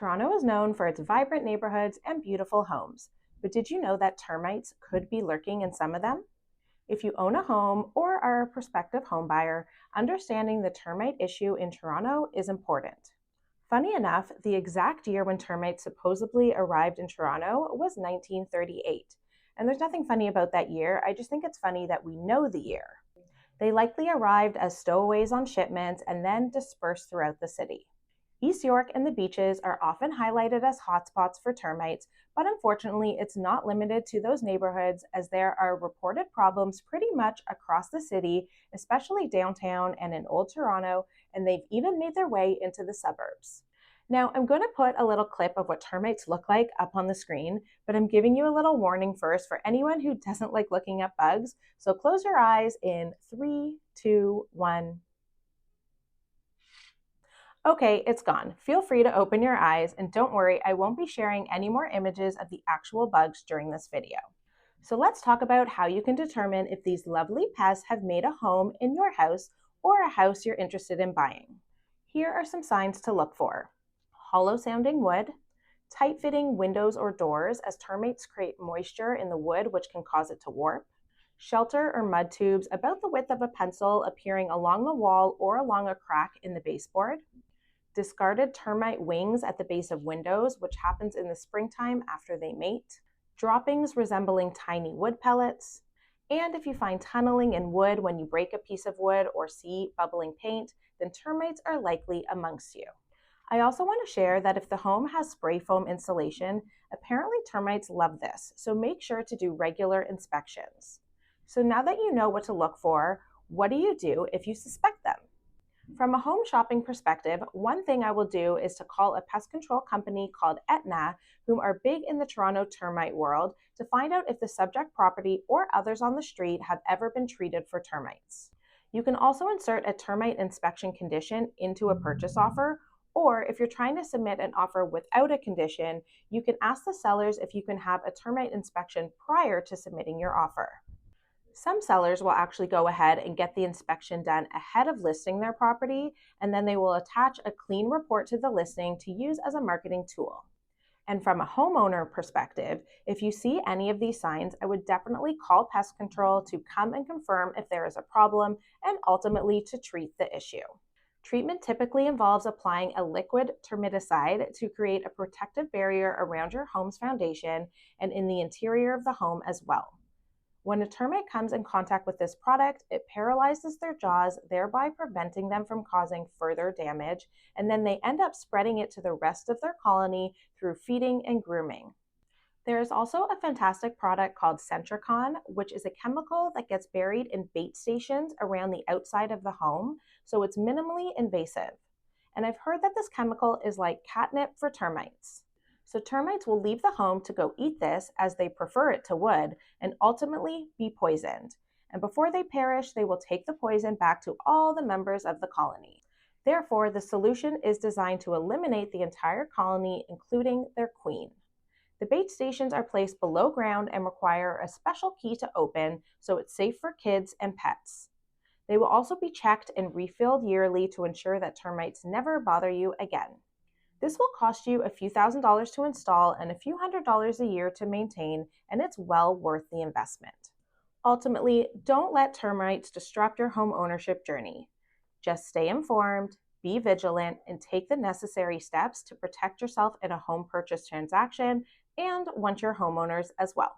Toronto is known for its vibrant neighborhoods and beautiful homes, but did you know that termites could be lurking in some of them? If you own a home or are a prospective homebuyer, understanding the termite issue in Toronto is important. Funny enough, the exact year when termites supposedly arrived in Toronto was 1938. And there's nothing funny about that year, I just think it's funny that we know the year. They likely arrived as stowaways on shipments and then dispersed throughout the city. East York and the beaches are often highlighted as hotspots for termites, but unfortunately, it's not limited to those neighborhoods as there are reported problems pretty much across the city, especially downtown and in Old Toronto, and they've even made their way into the suburbs. Now, I'm going to put a little clip of what termites look like up on the screen, but I'm giving you a little warning first for anyone who doesn't like looking at bugs. So close your eyes in 3, 2, 1. Okay, it's gone. Feel free to open your eyes, and don't worry, I won't be sharing any more images of the actual bugs during this video. So let's talk about how you can determine if these lovely pests have made a home in your house or a house you're interested in buying. Here are some signs to look for. Hollow sounding wood, tight fitting windows or doors as termites create moisture in the wood which can cause it to warp, shelter or mud tubes about the width of a pencil appearing along the wall or along a crack in the baseboard, discarded termite wings at the base of windows, which happens in the springtime after they mate, droppings resembling tiny wood pellets, and if you find tunneling in wood when you break a piece of wood or see bubbling paint, then termites are likely amongst you. I also want to share that if the home has spray foam insulation, apparently termites love this, so make sure to do regular inspections. So now that you know what to look for, what do you do if you suspect them? From a home shopping perspective, one thing I will do is to call a pest control company called Etna, whom are big in the Toronto termite world, to find out if the subject property or others on the street have ever been treated for termites. You can also insert a termite inspection condition into a purchase offer, or if you're trying to submit an offer without a condition, you can ask the sellers if you can have a termite inspection prior to submitting your offer. Some sellers will actually go ahead and get the inspection done ahead of listing their property, and then they will attach a clean report to the listing to use as a marketing tool. And from a homeowner perspective, if you see any of these signs, I would definitely call pest control to come and confirm if there is a problem and ultimately to treat the issue. Treatment typically involves applying a liquid termiticide to create a protective barrier around your home's foundation and in the interior of the home as well. When a termite comes in contact with this product, it paralyzes their jaws, thereby preventing them from causing further damage, and then they end up spreading it to the rest of their colony through feeding and grooming. There is also a fantastic product called Centricon, which is a chemical that gets buried in bait stations around the outside of the home, so it's minimally invasive. And I've heard that this chemical is like catnip for termites. So termites will leave the home to go eat this as they prefer it to wood and ultimately be poisoned. And before they perish, they will take the poison back to all the members of the colony. Therefore, the solution is designed to eliminate the entire colony, including their queen. The bait stations are placed below ground and require a special key to open, so it's safe for kids and pets. They will also be checked and refilled yearly to ensure that termites never bother you again. This will cost you a few $1,000s to install and a few $100s a year to maintain, and it's well worth the investment. Ultimately, don't let termites disrupt your home ownership journey. Just stay informed, be vigilant, and take the necessary steps to protect yourself in a home purchase transaction and once you're homeowners as well.